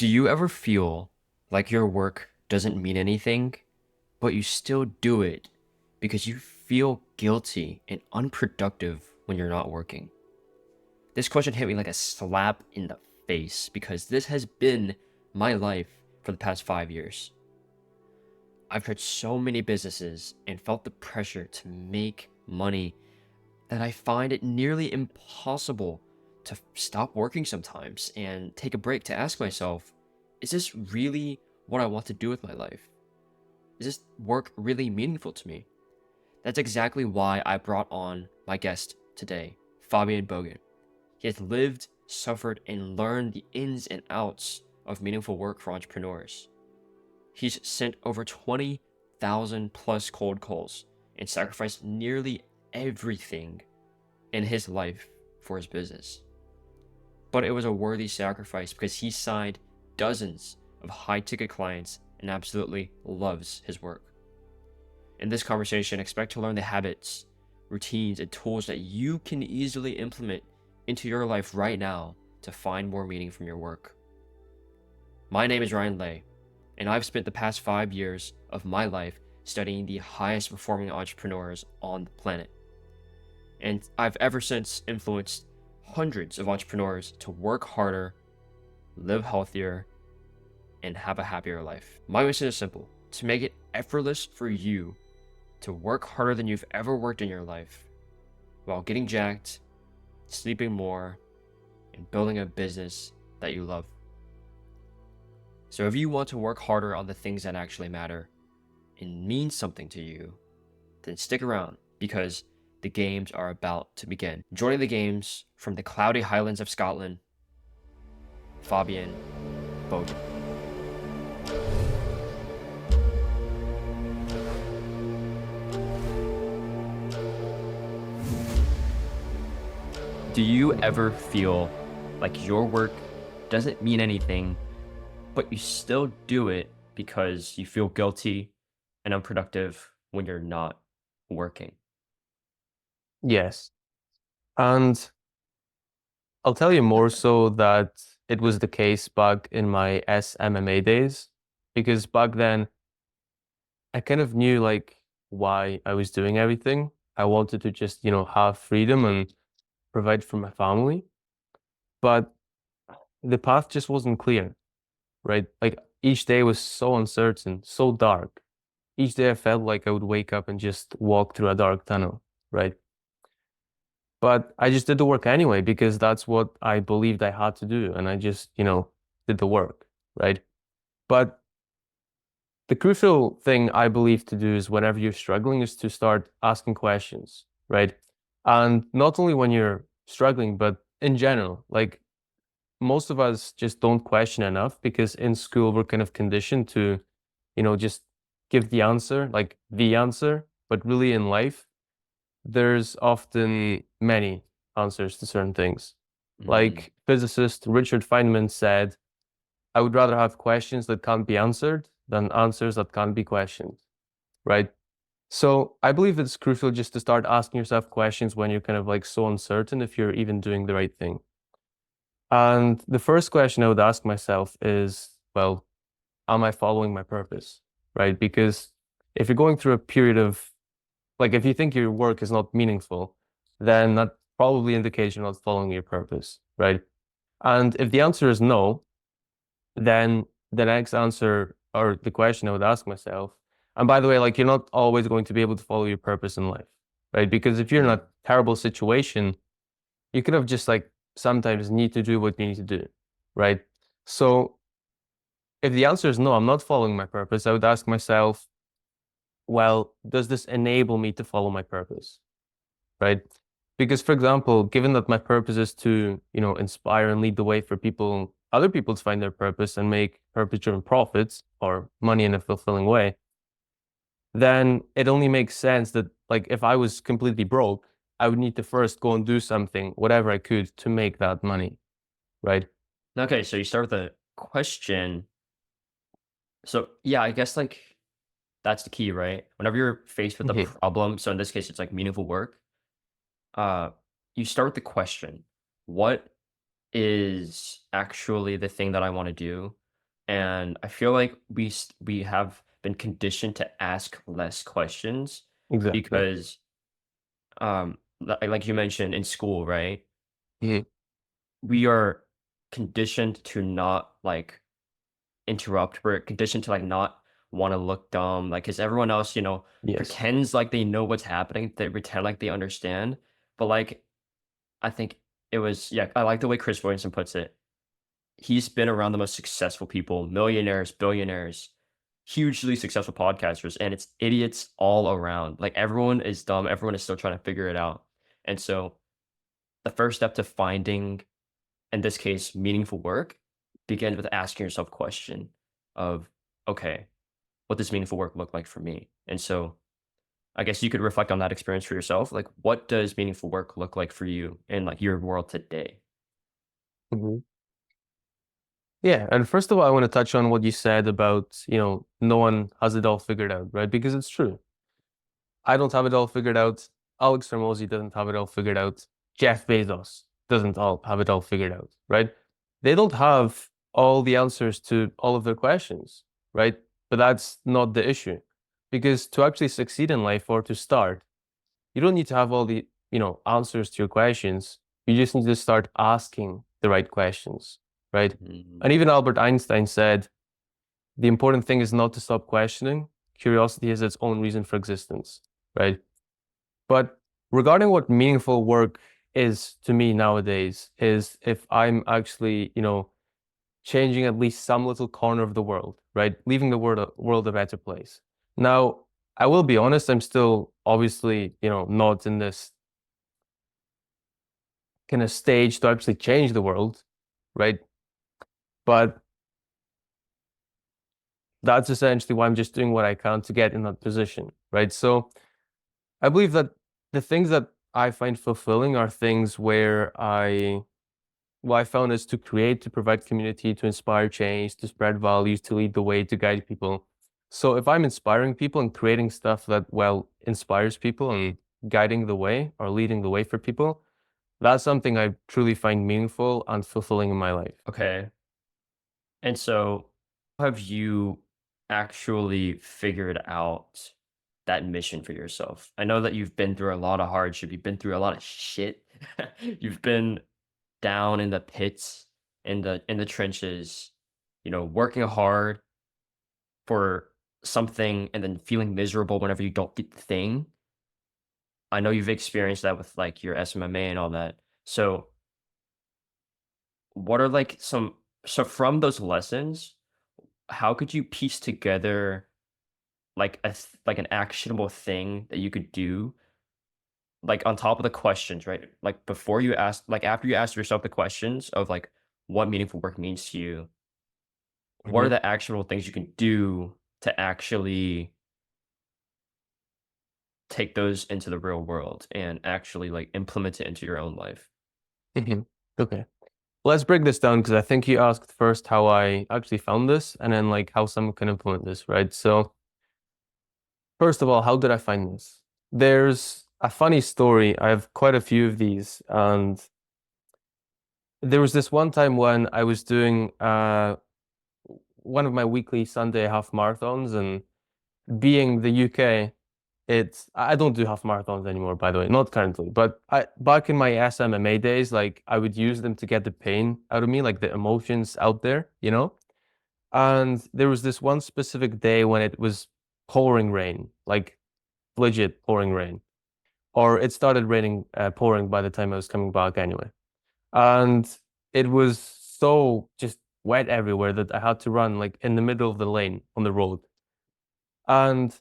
Do you ever feel like your work doesn't mean anything, but you still do it because you feel guilty and unproductive when you're not working? This question hit me like a slap in the face because this has been my life for the past 5 years. I've tried so many businesses and felt the pressure to make money that I find it nearly impossible to stop working sometimes and take a break to ask myself, is this really what I want to do with my life? Is this work really meaningful to me? That's exactly why I brought on my guest today, Fabian Bogun. He has lived, suffered, and learned the ins and outs of meaningful work for entrepreneurs. He's sent over 20,000 plus cold calls and sacrificed nearly everything in his life for his business. But it was a worthy sacrifice because he signed dozens of high ticket clients and absolutely loves his work. In this conversation, expect to learn the habits, routines, and tools that you can easily implement into your life right now to find more meaning from your work. My name is Ryan Lay, and I've spent the past 5 years of my life studying the highest performing entrepreneurs on the planet. And I've ever since influenced hundreds of entrepreneurs to work harder, live healthier, and have a happier life. My mission is simple: to make it effortless for you to work harder than you've ever worked in your life while getting jacked, sleeping more, and building a business that you love. So if you want to work harder on the things that actually matter and mean something to you, then stick around because the games are about to begin. Joining the games from the cloudy highlands of Scotland, Fabian Bogun. Do you ever feel like your work doesn't mean anything, but you still do it because you feel guilty and unproductive when you're not working? Yes. And I'll tell you more so that it was the case back in my SMMA days, because back then I kind of knew like why I was doing everything. I wanted to just, have freedom and provide for my family. But the path just wasn't clear, right? Like each day was so uncertain, so dark. Each day I felt like I would wake up and just walk through a dark tunnel, right? But I just did the work anyway because that's what I believed I had to do. And I just, did the work, right? But the crucial thing I believe to do is whenever you're struggling is to start asking questions, right? And not only when you're struggling, but in general, like most of us just don't question enough because in school we're kind of conditioned to, just give the answer, like the answer. But really in life, there's often many answers to certain things. Mm, Like physicist Richard Feynman said, I would rather have questions that can't be answered than answers that can't be questioned, right? So I believe it's crucial just to start asking yourself questions when you're kind of like so uncertain if you're even doing the right thing. And the first question I would ask myself is, well, am I following my purpose, right? Because if you're going through a period of like if you think your work is not meaningful, then that probably indicates you're not following your purpose, right? And if the answer is no, then the next answer or the question I would ask myself, and by the way, like you're not always going to be able to follow your purpose in life, right? Because if you're in mm, a terrible situation, you kind of just like sometimes need to do what you need to do, right? So if the answer is no, I'm not following my purpose, I would ask myself, well, does this enable me to follow my purpose? Right? Because, for example, given that my purpose is to, inspire and lead the way for people, other people to find their purpose and make purpose-driven profits or money in a fulfilling way, then it only makes sense that, like, if I was completely broke, I would need to first go and do something, whatever I could, to make that money, right? okay, so you start with a question. So yeah, I guess like that's the key, right? Whenever you're faced with a Yeah. problem, so in this case, it's like meaningful work. Uh, you start with the question: what is actually the thing that I want to do? And I feel like we have been conditioned to ask less questions Exactly. because, like you mentioned in school, right? Mhm. We are conditioned to not like interrupt. We're conditioned to like not want to look dumb, like because everyone else, Yes. pretends like they know what's happening. They pretend like they understand, but like I think it was yeah. I like the way Chris Williamson puts it. He's been around the most successful people, millionaires, billionaires, hugely successful podcasters, and it's idiots all around. Like everyone is dumb, everyone is still trying to figure it out. And so the first step to finding, in this case, meaningful work begins with asking yourself a question of, okay, what does meaningful work look like for me? And so I guess you could reflect on that experience for yourself. Like, what does meaningful work look like for you in like your world today? Mhm. Yeah, and first of all, I want to touch on what you said about, no one has it all figured out, right? Because it's true. I don't have it all figured out. Alex Hormozy doesn't have it all figured out. Jeff Bezos doesn't all have it all figured out, right? They don't have all the answers to all of their questions, right? But that's not the issue. Because to actually succeed in life or to start, you don't need to have all the, answers to your questions. You just need to start asking the right questions, right? Mhm. And even Albert Einstein said, the important thing is not to stop questioning. Curiosity has its own reason for existence, right? But regarding what meaningful work is to me nowadays, is if I'm actually, changing at least some little corner of the world, right? Leaving the world a better place. Now, I will be honest, I'm still obviously, not in this kind of stage to actually change the world, right? But that's essentially why I'm just doing what I can to get in that position, right? So I believe that the things that I find fulfilling are things where what I found is to create, to provide community, to inspire change, to spread values, to lead the way, to guide people. So if I'm inspiring people and creating stuff that, well, inspires people and guiding the way or leading the way for people, that's something I truly find meaningful and fulfilling in my life. Okay. And so, have you actually figured out that mission for yourself? I know that you've been through a lot of hardship, you've been through a lot of shit. You've been down in the pits, in the trenches, working hard for something and then feeling miserable whenever you don't get the thing. I know you've experienced that with like your SMMA and all that. So, what are like some so from those lessons, how could you piece together like like an actionable thing that you could do, like on top of the questions, right? Like before you ask, like after you ask yourself the questions of like what meaningful work means to you, what are Mhm. the actionable things you can do to actually take those into the real world and actually like implement it into your own life? Mhm. Okay. Let's break this down because I think you asked first how I actually found this and then like how someone can implement this, right? So first of all, how did I find this? There's a funny story. I have quite a few of these, and there was this one time when I was doing one of my weekly Sunday half marathons, and being the UK, it's I don't do half marathons anymore, by the way, not currently, but I back in my SMMA days, like I would use them to get the pain out of me, like the emotions out there, you know? And there was this one specific day when it was pouring rain, like legit pouring rain. Or it started raining, pouring by the time I was coming back anyway. And it was so just wet everywhere that I had to run like in the middle of the lane on the road. And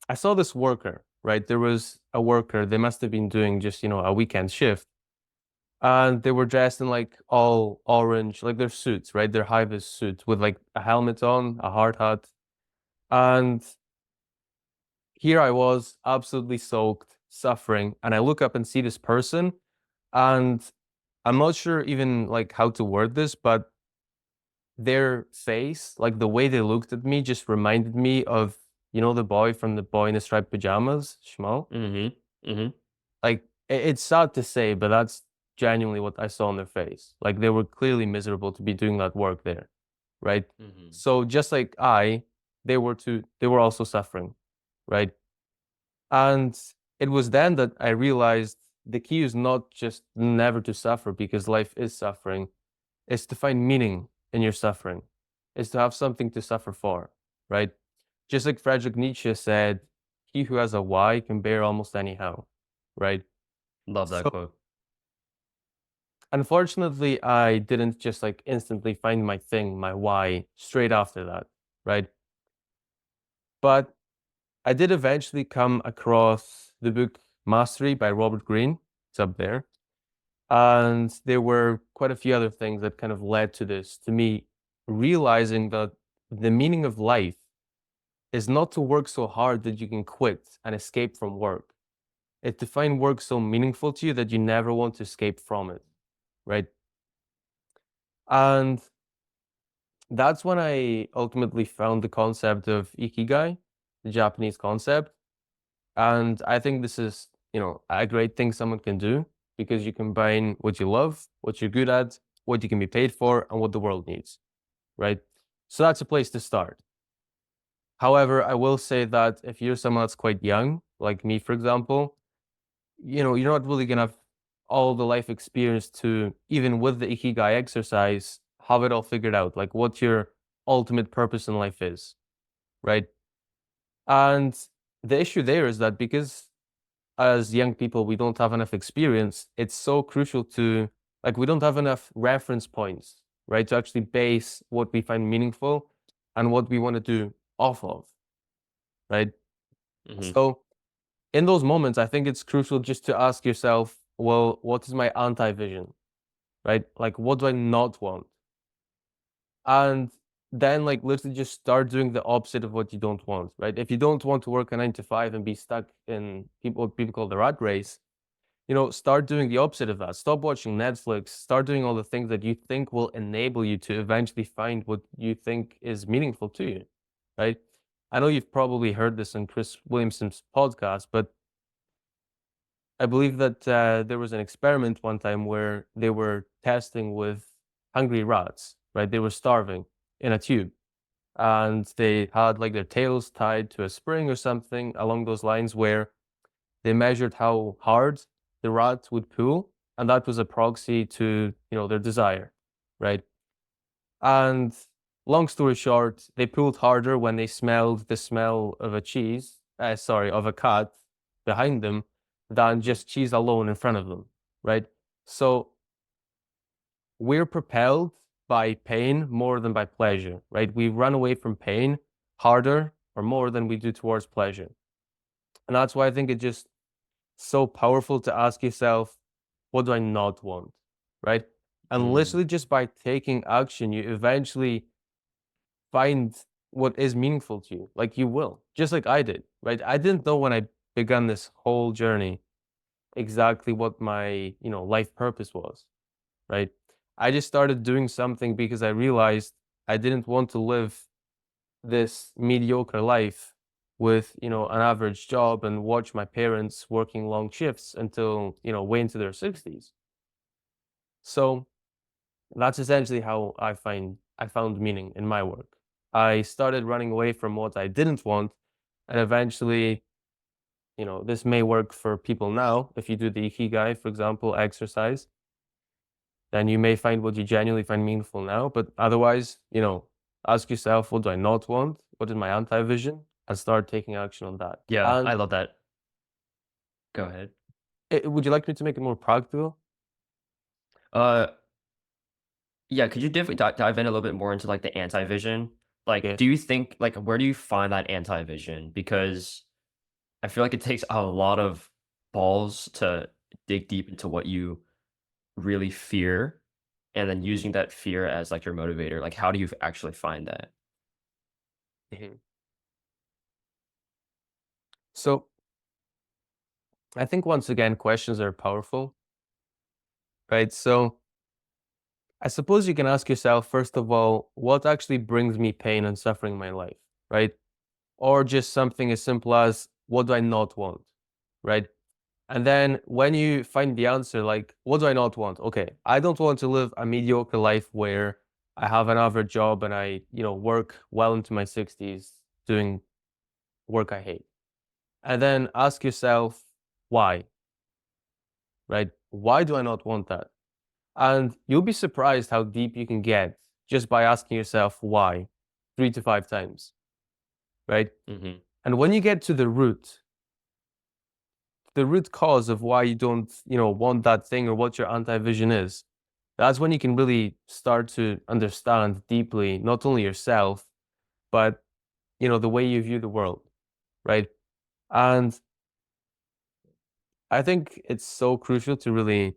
I saw this worker, right? There was a worker, they must have been doing just, a weekend shift. And they were dressed in like all orange, like their suits, right? Their high vis suits with like a helmet on, a hard hat. And here I was, absolutely soaked, suffering. And I look up and see this person. And I'm not sure even like how to word this, but their face, like the way they looked at me, just reminded me of, the boy from the boy in the striped pajamas, Shmo. Mhm. Mhm. Like it's sad to say, but that's genuinely what I saw on their face. Like they were clearly miserable to be doing that work there, right? Mm-hmm. So just like they were also suffering, right? And it was then that I realized the key is not just never to suffer because life is suffering, it's to find meaning in your suffering, is to have something to suffer for, right? Just like Friedrich Nietzsche said, he who has a why can bear almost anyhow, right? Love that So quote. unfortunately, I didn't just like instantly find my thing, my why straight after that, right? But I did eventually come across the book Mastery by Robert Greene. It's up there. And there were quite a few other things that kind of led to this, to me realizing that the meaning of life is not to work so hard that you can quit and escape from work. It's to find work so meaningful to you that you never want to escape from it, right? And that's when I ultimately found the concept of Ikigai, the Japanese concept. And I think this is, a great thing someone can do because you combine what you love, what you're good at, what you can be paid for, and what the world needs, right? So that's a place to start. However, I will say that if you're someone that's quite young, like me, for example, you're not really gonna have all the life experience to, even with the Ikigai exercise, have it all figured out, like what your ultimate purpose in life is, right? And the issue there is that because as young people, we don't have enough experience, it's so crucial to, like, we don't have enough reference points, right, to actually base what we find meaningful and what we want to do off of, right? Mm-hmm. So in those moments, I think it's crucial just to ask yourself, well, what is my anti vision, right? Like, what do I not want? And then, like, literally just start doing the opposite of what you don't want, right? If you don't want to work a 9 to 5 and be stuck in what people call the rat race, start doing the opposite of that. Stop watching Netflix. Start doing all the things that you think will enable you to eventually find what you think is meaningful to you, right? I know you've probably heard this on Chris Williamson's podcast, but I believe that there was an experiment one time where they were testing with hungry rats, right? They were starving in a tube and they had like their tails tied to a spring or something along those lines where they measured how hard the rat would pull, and that was a proxy to, their desire, right? And long story short, they pulled harder when they smelled the smell of of a cat behind them than Mm-hmm. just cheese alone in front of them, right? So we're propelled by pain more than by pleasure, right? We run away from pain harder or more than we do towards pleasure. And that's why I think it just so powerful to ask yourself, what do I not want? Right? And Mm. literally just by taking action, you eventually find what is meaningful to you. Like you will, just like I did, right? I didn't know when I began this whole journey exactly what my, life purpose was, right? I just started doing something because I realized I didn't want to live this mediocre life with an average job and watch my parents working long shifts until way into their 60s. So that's essentially how I found meaning in my work. I started running away from what I didn't want, and eventually, this may work for people now. If you do the Ikigai, for example, exercise, then you may find what you genuinely find meaningful now. But otherwise, ask yourself, what do I not want? What is my anti-vision? And start taking action on that. Yeah, And I love that. Go ahead. would you like me to make it more practical? Uh, yeah, could you dive in a little bit more into like the anti-vision? Like, Okay. do you think like where do you find that anti-vision? Because I feel like it takes a lot of balls to dig deep into what you really fear and then using that fear as like your motivator. Like, how do you actually find that? Mhm. So I think once again, questions are powerful, right? So I suppose you can ask yourself, first of all, what actually brings me pain and suffering in my life, right? Or just something as simple as, what do I not want, right? And then when you find the answer, like, what do I not want? Okay, I don't want to live a mediocre life where I have an average job and I, work well into my 60s doing work I hate. And then ask yourself, why? Right? Why do I not want that? And you'll be surprised how deep you can get just by asking yourself why 3 to 5 times, right? Mm-hmm. And when you get to the root cause of why you don't, want that thing or what your anti-vision is, that's when you can really start to understand deeply not only yourself, but the way you view the world, right? And I think it's so crucial to really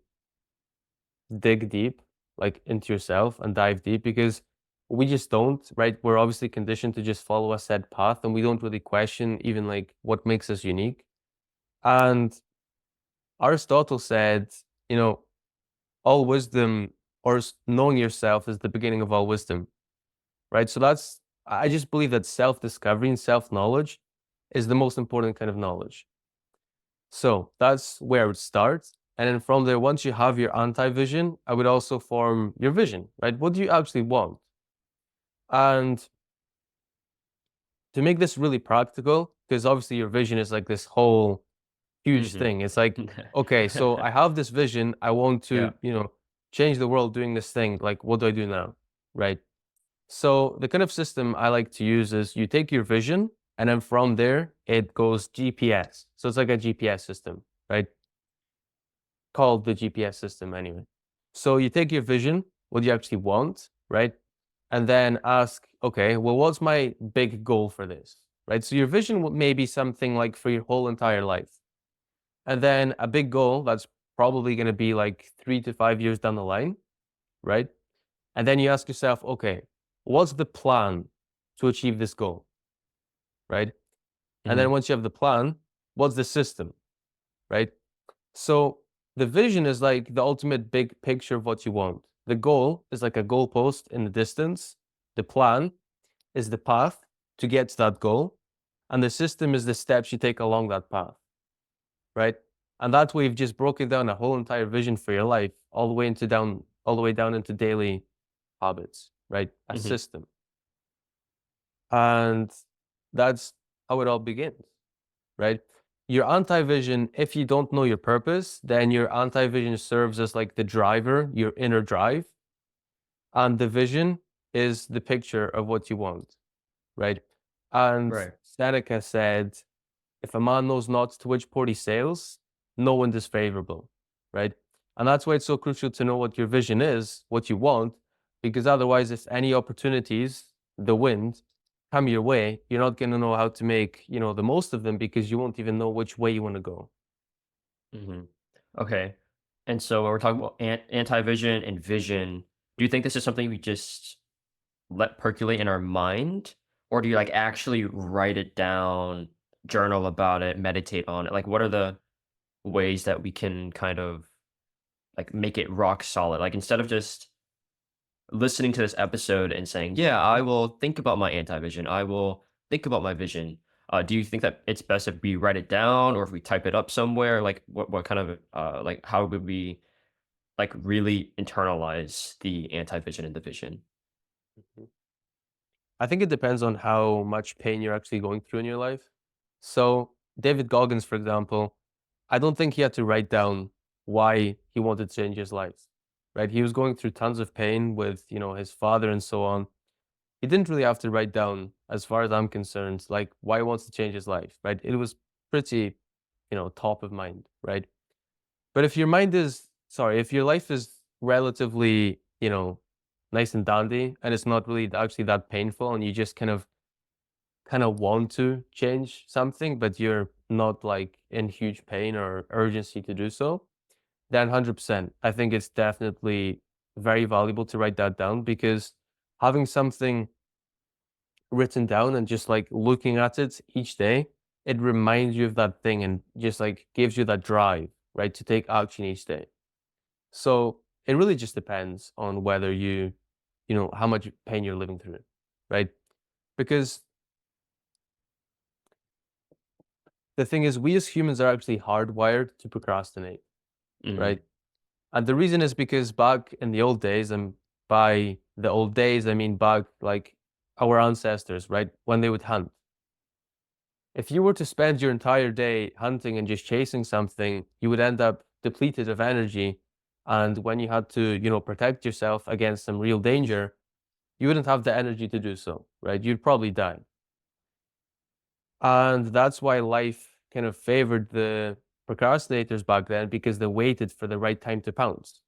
dig deep, like into yourself and dive deep because we just don't, right? We're obviously conditioned to just follow a set path and we don't really question even like what makes us unique. And Aristotle said, you know, all wisdom or knowing yourself is the beginning of all wisdom, right? So I just believe that self discovery and self knowledge is the most important kind of knowledge. So that's where I would start. And then from there, once you have your anti vision, I would also form your vision, right? What do you actually want? And to make this really practical, because obviously your vision is like this whole huge thing. It's like, Mm-hmm. okay, so I have this vision. I want Yeah. to, change the world doing this thing. Like, what do I do now? Right. So the kind of system I like to use is you take your vision and then from there it goes GPS. So it's like a GPS system, right? Called the GPS system anyway. So you take your vision, what you actually want, right? And then ask, okay, well, what's my big goal for this, right? So your vision may be something like for your whole entire life. And then a big goal that's probably going to be like 3 to 5 years down the line, right? And then you ask yourself, okay, what's the plan to achieve this goal, right? And Mm-hmm. then once you have the plan, what's the system, right? So the vision is like the ultimate big picture of what you want. The goal is like a goalpost in the distance. The plan is the path to get to that goal. And the system is the steps you take along that path, right? And that way you've just broken down a whole entire vision for your life, all the way down into daily habits, right? A Mm-hmm. system. And that's how it all begins, right? Your anti-vision, if you don't know your purpose, then your anti-vision serves as like the driver, your inner drive. And the vision is the picture of what you want, right? And Right. Seneca said, if a man knows not to which port he sails, no wind is favorable, right? And that's why it's so crucial to know what your vision is, what you want, because otherwise, if any opportunities, the wind, come your way, you're not going to know how to make, the most of them because you won't even know which way you want to go. Mm-hmm. Okay. And so when we're talking about anti-vision and vision, do you think this is something we just let percolate in our mind, or do you like actually write it down, journal about it, meditate on it? Like, what are the ways that we can kind of like make it rock solid? Like, instead of just listening to this episode and saying, "Yeah, I will think about my anti-vision. I will think about my vision." Do you think that it's best if we write it down or if we type it up somewhere? Like, what kind of like how would we like really internalize the anti-vision and the vision? Mhm. I think it depends on how much pain you're actually going through in your life. So, David Goggins, for example, I don't think he had to write down why he wanted to change his life, right? He was going through tons of pain with, his father and so on. He didn't really have to write down, as far as I'm concerned, like why he wants to change his life, right? It was pretty, top of mind, right? But if your life is relatively, nice and dandy and it's not really actually that painful and you just kind of want to change something, but you're not like in huge pain or urgency to do so, then 100%. I think it's definitely very valuable to write that down because having something written down and just like looking at it each day, it reminds you of that thing and just like gives you that drive, right, to take action each day. So it really just depends on whether how much pain you're living through, right? Because the thing is, we as humans are actually hardwired to procrastinate, Mm-hmm. right? And the reason is because back in the old days, and by the old days, I mean back like our ancestors, right? When they would hunt. If you were to spend your entire day hunting and just chasing something, you would end up depleted of energy. And when you had to, protect yourself against some real danger, you wouldn't have the energy to do so, right? You'd probably die. And that's why life kind of favored the procrastinators back then because they waited for the right time to pounce.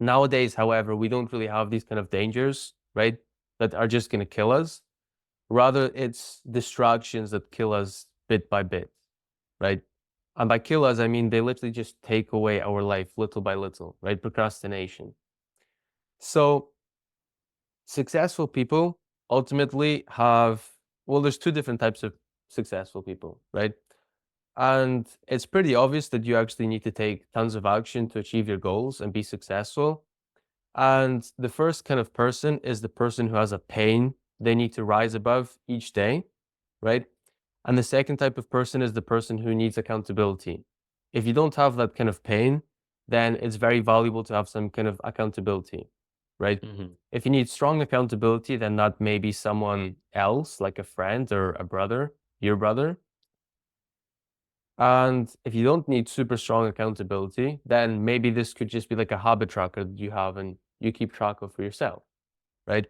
Nowadays, however, we don't really have these kind of dangers, right? That are just going to kill us. Rather, it's distractions that kill us bit by bit, right? And by kill us, I mean they literally just take away our life little by little, right? Procrastination. So, successful people ultimately have, well, there's two different types of successful people, right? And it's pretty obvious that you actually need to take tons of action to achieve your goals and be successful. And the first kind of person is the person who has a pain they need to rise above each day, right? And the second type of person is the person who needs accountability. If you don't have that kind of pain, then it's very valuable to have some kind of accountability, right? Mm-hmm. If you need strong accountability, then that may be someone else, like a friend or a brother, your brother. And if you don't need super strong accountability, then maybe this could just be like a habit tracker that you have and you keep track of for yourself, right?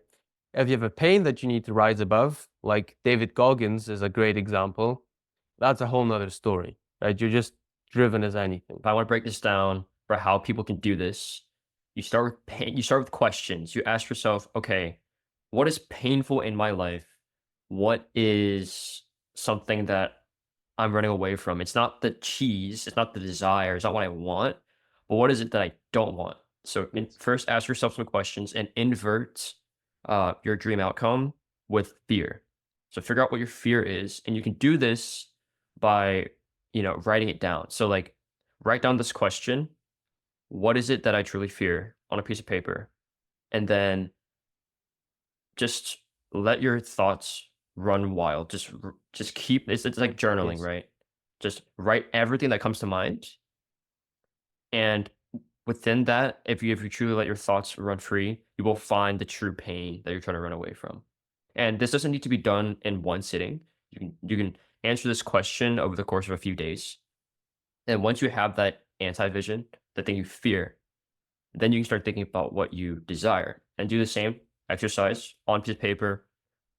If you have a pain that you need to rise above, like David Goggins is a great example, that's a whole nother story, right? You're just driven as anything. If I want to break this down for how people can do this, you start with pain, you start with questions. You ask yourself, okay, what is painful in my life? What is something that I'm running away from? It's not the cheese, it's not the desire, it's not what I want, but what is it that I don't want? So Yes. first ask yourself some questions and invert your dream outcome with fear. So figure out what your fear is, and you can do this by writing it down. So like write down this question: what is it that I truly fear on a piece of paper? And then just let your thoughts run wild. Just keep it's like journaling, Yes. right? Just write everything that comes to mind, and within that, if you truly let your thoughts run free, you will find the true pain that you're trying to run away from. And this doesn't need to be done in one sitting. You can answer this question over the course of a few days. And once you have that anti-vision, the thing you fear, then you can start thinking about what you desire and do the same exercise on piece of paper.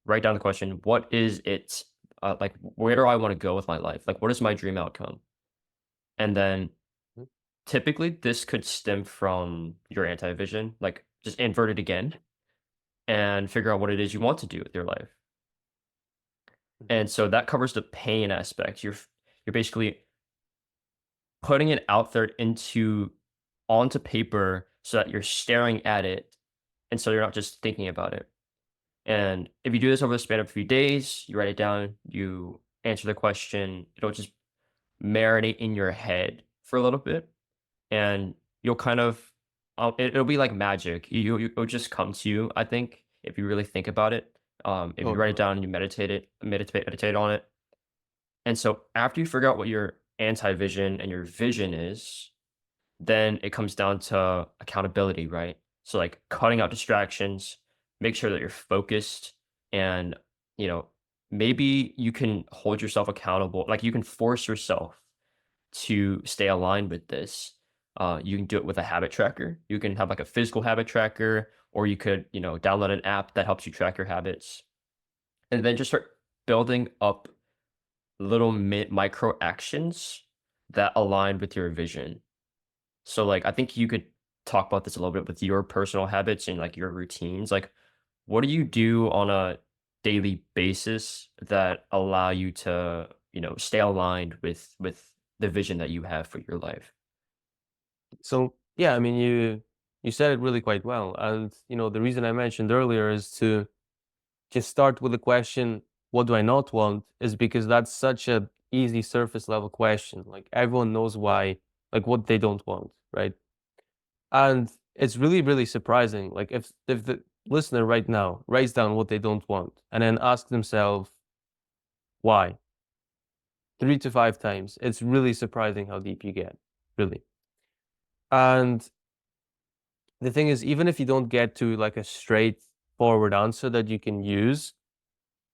Write down the question: what is it? Like, where do I want to go with my life? Like, what is my dream outcome? And then Mhm. typically this could stem from your anti-vision. Like, just invert it again and figure out what it is you want to do with your life. Mhm. And so that covers the pain aspect. You're basically putting it out there into onto paper so that you're staring at it, and so you're not just thinking about it. And if you do this over the span of a few days, you write it down, you answer the question, it'll just marinate in your head for a little bit, and you'll kind of it'll be like magic. It'll just come to you, I think, if you really think about it. If you write it Totally. down and you meditate on it. And so after you figure out what your anti-vision and your vision is, then it comes down to accountability, right? So like cutting out distractions, make sure that you're focused, and you know, maybe you can hold yourself accountable. Like you can force yourself to stay aligned with this. You can do it with a habit tracker. You can have like a physical habit tracker, or you could, download an app that helps you track your habits, and then just start building up little micro actions that align with your vision. So, like, I think you could talk about this a little bit with your personal habits and like your routines. Like, what do you do on a daily basis that allow you to, stay aligned with the vision that you have for your life? So yeah, I mean you said it really quite well. And the reason I mentioned earlier is to just start with the question, what do I not want? Is because that's such a easy surface level question. Like everyone knows why, like what they don't want, right? And it's really, really surprising. Like if the listener right now writes down what they don't want and then asks themselves why, 3 to 5 times. It's really surprising how deep you get, really. And the thing is, even if you don't get to like a straightforward answer that you can use,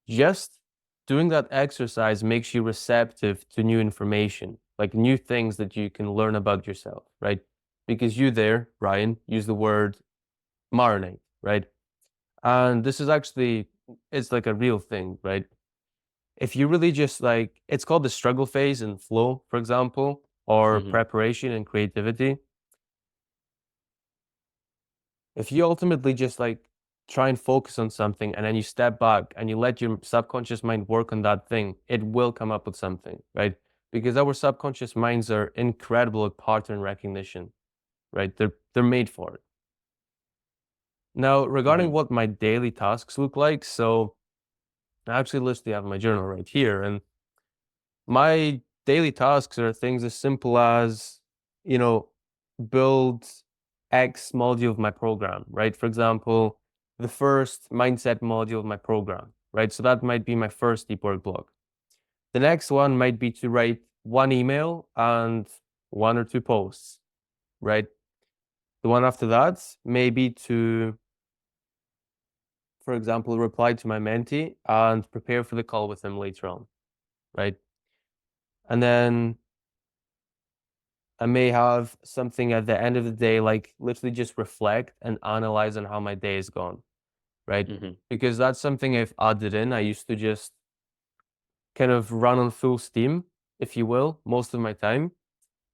just doing that exercise makes you receptive to new information, like new things that you can learn about yourself, right? Because you there, Ryan, use the word marinate, right? And this is actually, it's like a real thing, right? If you really just like, it's called the struggle phase in flow, for example, or Mm-hmm. preparation and creativity. If you ultimately just like try and focus on something and then you step back and you let your subconscious mind work on that thing, it will come up with something, right? Because our subconscious minds are incredible at pattern recognition, right? They're made for it. Now, regarding Mm-hmm. what my daily tasks look like, so I actually literally have my journal right here, and my daily tasks are things as simple as, you know, build X module of my program, right? For example, the first mindset module of my program, right? So that might be my first deep work block. The next one might be to write one email and 1 or 2 posts, right? The one after that may be to, for example, reply to my mentee and prepare for the call with him later on, right? And then I may have something at the end of the day, like literally just reflect and analyze on how my day has gone, right? Mm-hmm. Because that's something I've added in. I used to just kind of run on full steam, if you will, most of my time.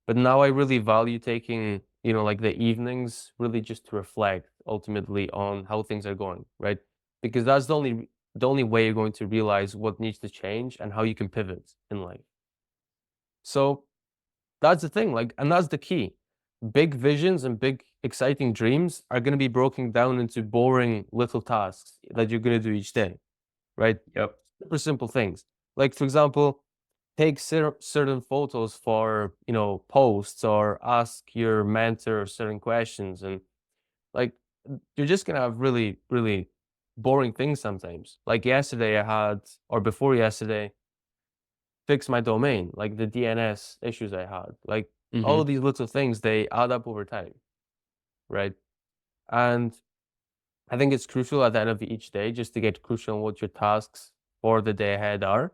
But now I really value taking, like the evenings really just to reflect ultimately on how things are going, right? Because that's the only way you're going to realize what needs to change and how you can pivot in life. So that's the thing, like, and that's the key. Big visions and big exciting dreams are going to be broken down into boring little tasks that you're going to do each day, right? Yep. Super simple things. Like, for example, take certain photos for, posts, or ask your mentor certain questions. And like, you're just going to have really, really boring things sometimes. Like yesterday I had, or before yesterday, fix my domain, like the DNS issues I had. Like all Mm-hmm. of these little things, they add up over time, right? And I think it's crucial at the end of each day just to get crucial on what your tasks for the day ahead are,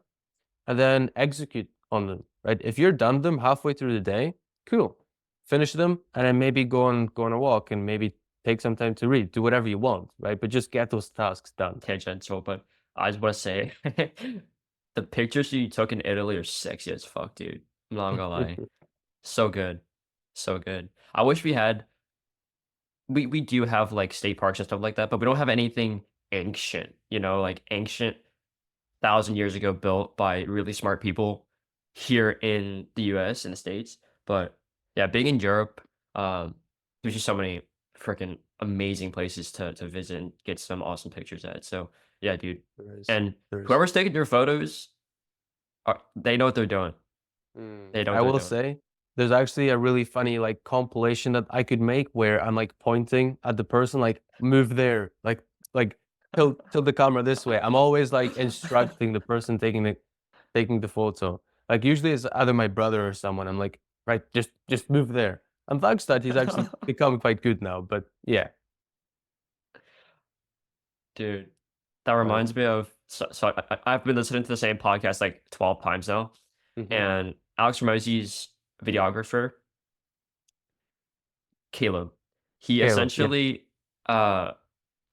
and then execute on them, right? If you're done them halfway through the day, cool. Finish them and then maybe go on a walk and maybe take some time to read, do whatever you want, right? But just get those tasks done. Tangential, but I just want to say the pictures you took in Italy are sexy as fuck, dude. I'm not gonna lie. So good. So good. I wish we had we do have like state parks and stuff like that, but we don't have anything ancient, like ancient 1,000 years ago built by really smart people here in the US in the States. But yeah, being in Europe, there's just so many freaking amazing places to visit and get some awesome pictures at. So yeah, dude. There's, And there's whoever's taking your photos, they know what they're doing. They know what I they're will doing. say there's actually a really funny like compilation that I could make where I'm like pointing at the person, like move there, like tilt the camera this way. I'm always like instructing the person taking the photo. Like usually it's either my brother or someone. I'm like, right, just move there. And thanks to that he's actually become quite good now. But yeah, Dude, that right. reminds me of so I've been listening to the same podcast like 12 times now, Hmm. and Alex Ramosey's videographer, Caleb, he Caleb, yeah. essentially uh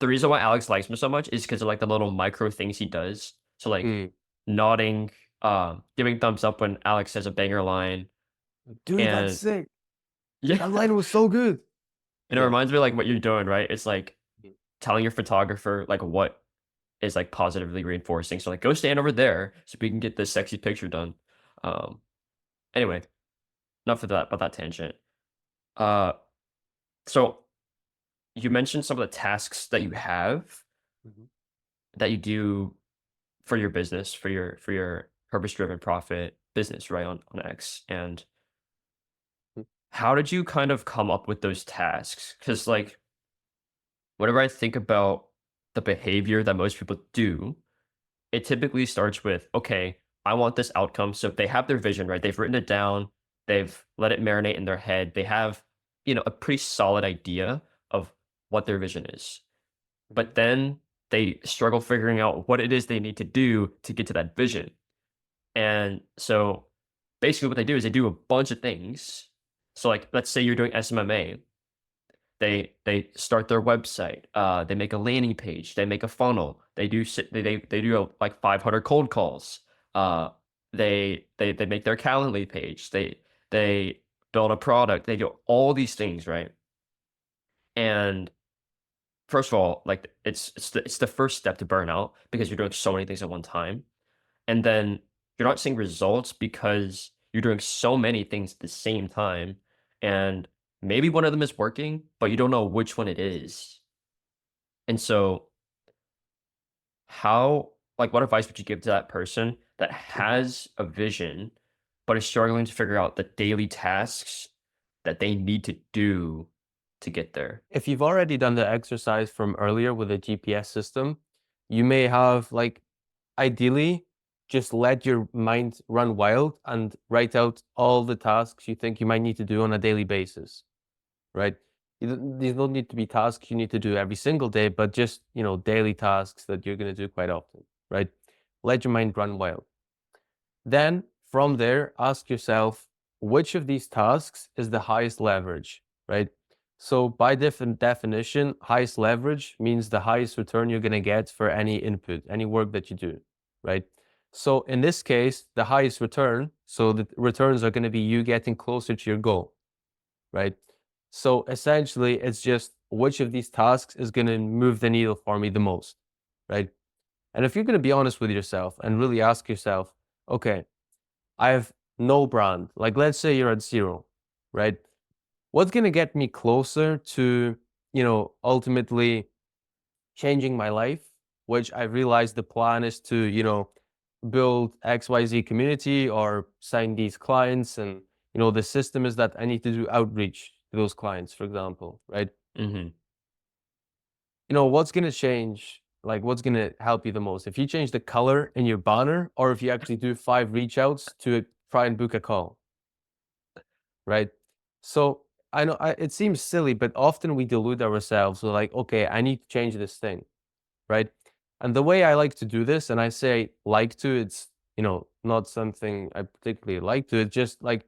the reason why Alex likes him so much is because of like the little micro things he does. So like Mm. nodding, giving thumbs up when Alex says a banger line, Dude, that's and sick. yeah, That line was so good. and it Yeah. reminds me like what you're doing, right? It's like Mhm. telling your photographer like what is like positively reinforcing. So like go stand over there so we can get this sexy picture done. Um, anyway, enough of that about that tangent. Uh, so you mentioned some of the tasks that you have Mhm. that you do for your business, for your purpose-driven profit business, right, on X. And how did you kind of come up with those tasks? Because like whenever I think about the behavior that most people do, it typically starts with, okay, I want this outcome. So they have their vision, right? They've written it down, they've let it marinate in their head. They have, a pretty solid idea of what their vision is. But then they struggle figuring out what it is they need to do to get to that vision. And so basically what they do is they do a bunch of things. So like let's say you're doing SMMA, they start their website, they make a landing page, they make a funnel, they do like 500 cold calls, they make their Calendly page, they build a product, they do all these things, right? And first of all, like it's the first step to burnout because you're doing so many things at one time. And then you're not seeing results because you're doing so many things at the same time. And maybe one of them is working, but you don't know which one it is. And so, what advice would you give to that person that has a vision, but is struggling to figure out the daily tasks that they need to do to get there? If you've already done the exercise from earlier with the GPS system, you may have like ideally just let your mind run wild and write out all the tasks you think you might need to do on a daily basis, right? These don't need to be tasks you need to do every single day, but just, daily tasks that you're going to do quite often, right? Let your mind run wild. Then from there, ask yourself, which of these tasks is the highest leverage, right? So by different definition, highest leverage means the highest return you're going to get for any input, any work that you do, right? So in this case, the highest return, so the returns are going to be you getting closer to your goal, right? So essentially, it's just which of these tasks is going to move the needle for me the most, right? And if you're going to be honest with yourself and really ask yourself, okay, I have no brand. Like, let's say you're at zero, right? What's going to get me closer to, ultimately changing my life, which I realized the plan is to, build XYZ community or sign these clients. And, the system is that I need to do outreach to those clients, for example, right? Hmm. What's going to change? Like, what's going to help you the most? If you change the color in your banner, or if you actually do 5 reach outs to try and book a call, right? So I know it seems silly, but often we delude ourselves. We're like, okay, I need to change this thing, right? And the way I like to do this, and I say like to, it's, not something I particularly like to, it's just like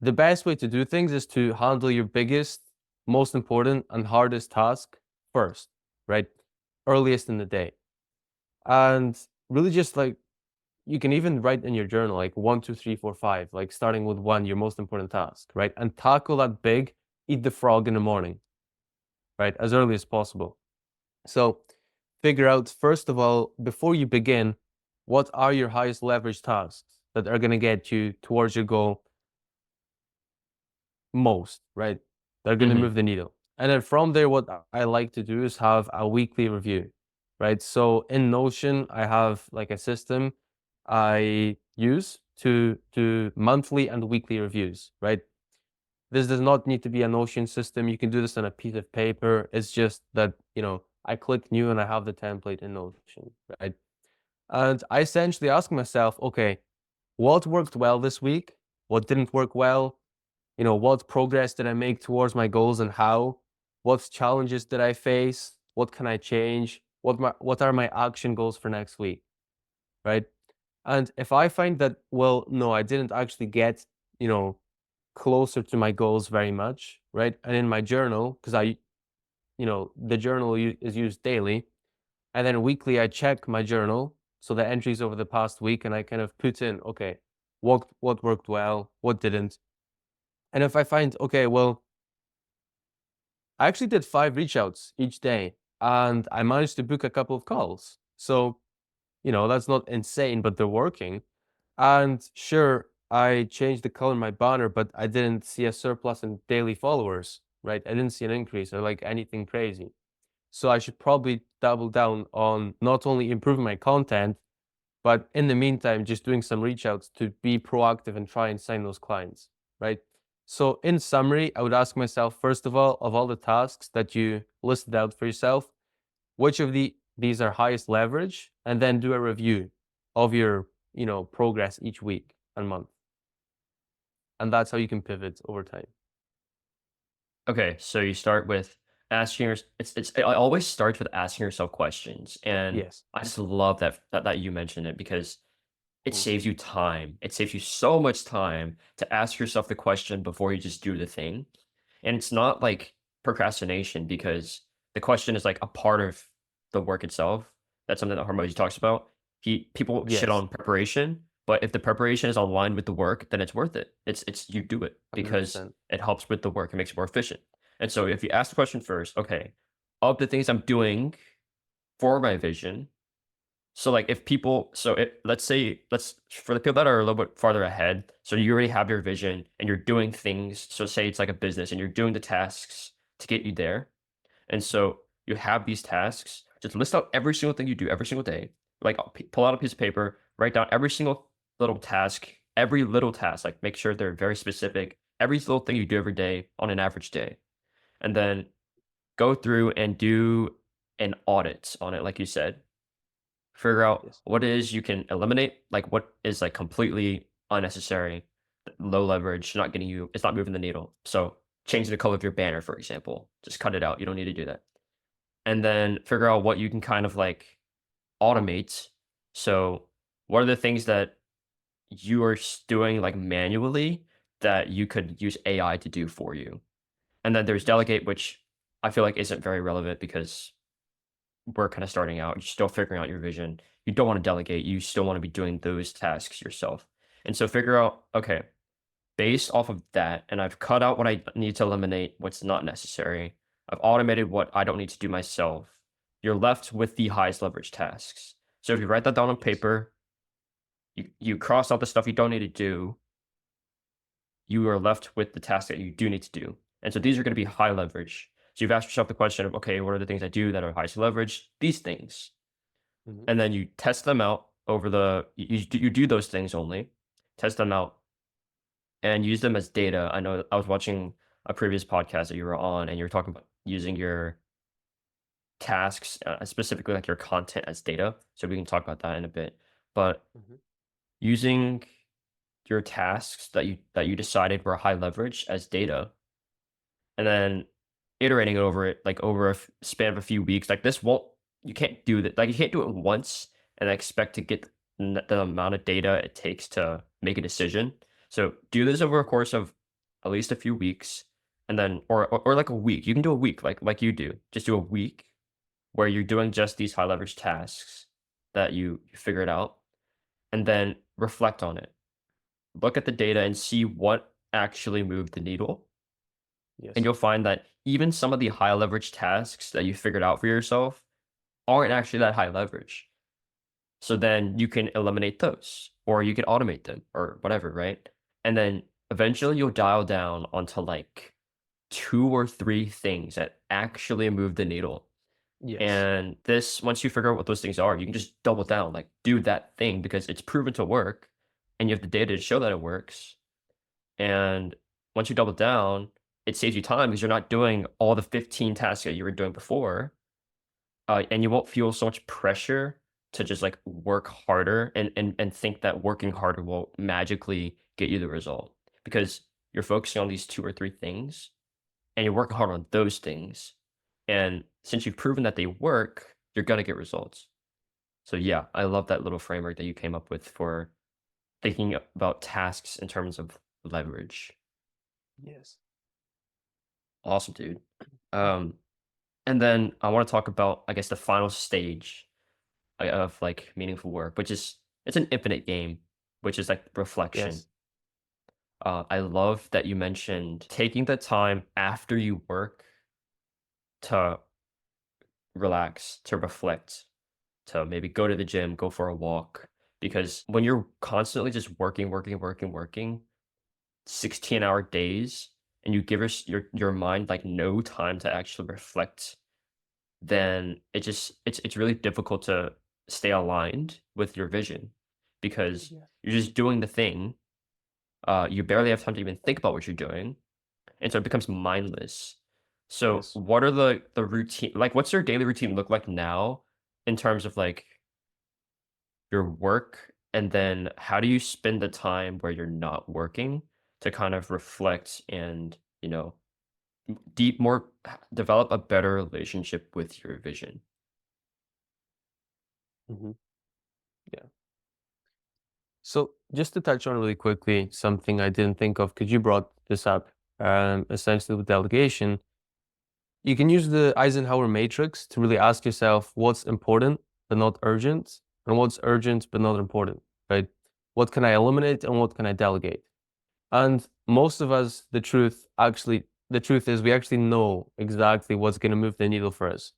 the best way to do things is to handle your biggest, most important, and hardest task first, right? Earliest in the day. And really just like you can even write in your journal like 1, 2, 3, 4, 5, like starting with one, your most important task, right? And tackle that big, eat the frog in the morning, right? As early as possible. So figure out, first of all, before you begin, what are your highest leverage tasks that are going to get you towards your goal most, right? They're going to Hmm. move the needle. And then from there, what I like to do is have a weekly review, right? So in Notion, I have like a system I use to do monthly and weekly reviews, right? This does not need to be a Notion system. You can do this on a piece of paper. It's just that, I click new and I have the template in Notion, right? And I essentially ask myself, okay, what worked well this week? What didn't work well? What progress did I make towards my goals and how? What challenges did I face? What can I change? What are my action goals for next week? Right? And if I find that, well, no, I didn't actually get, you know, closer to my goals very much, right? And in my journal, because the journal is used daily, and then weekly I check my journal, so the entries over the past week, and I kind of put in, okay, what worked well, what didn't. And if I find, okay, well, I actually did 5 reach outs each day and I managed to book a couple of calls. So, that's not insane, but they're working. And sure, I changed the color in my banner, but I didn't see a surplus in daily followers, right? I didn't see an increase or like anything crazy. So I should probably double down on not only improving my content, but in the meantime, just doing some reach outs to be proactive and try and sign those clients, right? So in summary, I would ask myself, first of all the tasks that you listed out for yourself, which of these are highest leverage? And then do a review of your progress each week and month. And that's how you can pivot over time. Okay, so you start with asking your it always starts with asking yourself questions, and Yes. I just love that you mentioned it because it Mhm. saves you time. It saves you so much time to ask yourself the question before you just do the thing. And it's not like procrastination because the question is like a part of the work itself. That's something that Hormozy talks about. People shit Yes. on preparation, but if the preparation is aligned with the work, then it's worth it. It's you do it because 100%. it helps with the work. It makes it more efficient. And so if you ask the question first, okay, of the things I'm doing for my vision, so like if people so it let's say let's for the people that are a little bit farther ahead, so you already have your vision and you're doing things. So say it's like a business and you're doing the tasks to get you there. And so you have these tasks, just list out every single thing you do every single day. Like pull out a piece of paper, write down every little task, like make sure they're very specific, every little thing you do every day on an average day. And then go through and do an audit on it, like you said, figure out Yes. what it is you can eliminate, like what is like completely unnecessary, low leverage, not getting you, it's not moving the needle. So changing the color of your banner, for example, just cut it out. You don't need to do that. And then figure out what you can kind of like automate. So what are the things that you are doing like manually that you could use AI to do for you? And then there's Yes. delegate, which I feel like isn't very relevant because we're kind of starting out. You're still figuring out your vision. You don't want to delegate. You still want to be doing those tasks yourself. And so figure out, okay, based off of that, and I've cut out what I need to eliminate, what's not necessary. I've automated what I don't need to do myself. You're left with the highest leverage tasks. So if you write that down on Yes. paper, you cross out the stuff you don't need to do, you are left with the tasks that you do need to do. And so these are going to be high leverage. So you've asked yourself the question of, okay, what are the things I do that are highest leverage? These things. Hmm. And then you test them out over you do those things only, test them out, and use them as data. I know I was watching a previous podcast that you were on, and you were talking about using your tasks, specifically like your content as data. So we can talk about that in a bit. But Hmm. using your tasks that you decided were high leverage as data, and then iterating over it like over a span of a few weeks, like this won't you can't do that, like you can't do it once and expect to get the amount of data it takes to make a decision. So do this over a course of at least a few weeks, and then or like a week. You can do a week like you do, just do a week where you're doing just these high leverage tasks that you figured out, and then reflect on it, look at the data and see what actually moved the needle. And Yes. you'll find that even some of the high leverage tasks that you figured out for yourself aren't actually that high leverage. So then you can eliminate those or you can automate them or whatever, right? And then eventually you'll dial down onto like two or three things that actually move the needle. Yes. And this, once you figure out what those things are, you can just double down, like do that thing because it's proven to work and you have the data to show that it works. And once you double down, it saves you time because you're not doing all the 15 tasks that you were doing before. And you won't feel so much pressure to just like work harder and think that working harder will magically get you the result because you're focusing on these two or three things and you're working hard on those things. And since you've proven that they work, you're going to get results. So, yeah, I love that little framework that you came up with for thinking about tasks in terms of leverage. Yes. Awesome, dude. Um, and then I want to talk about, I guess, the final stage of like meaningful work, which is it's an infinite game, which is like reflection. Yes. I love that you mentioned taking the time after you work to relax, to reflect, to maybe go to the gym, go for a walk. Because when you're constantly just working 16-hour days, and you give your mind like no time to actually reflect, then it's really difficult to stay aligned with your vision because Yes. you're just doing the thing. You barely have time to even think about what you're doing, and so it becomes mindless. So, Yes. what are the routine like? What's your daily routine look like now in terms of like your work? And then how do you spend the time where you're not working to kind of reflect and, deep more develop a better relationship with your vision? Mhm. Yeah. So just to touch on really quickly, something I didn't think of because you brought this up, essentially with delegation, you can use the Eisenhower matrix to really ask yourself what's important but not urgent, and what's urgent but not important, right? What can I eliminate and what can I delegate? And most of us, the truth is we actually know exactly what's going to move the needle for us,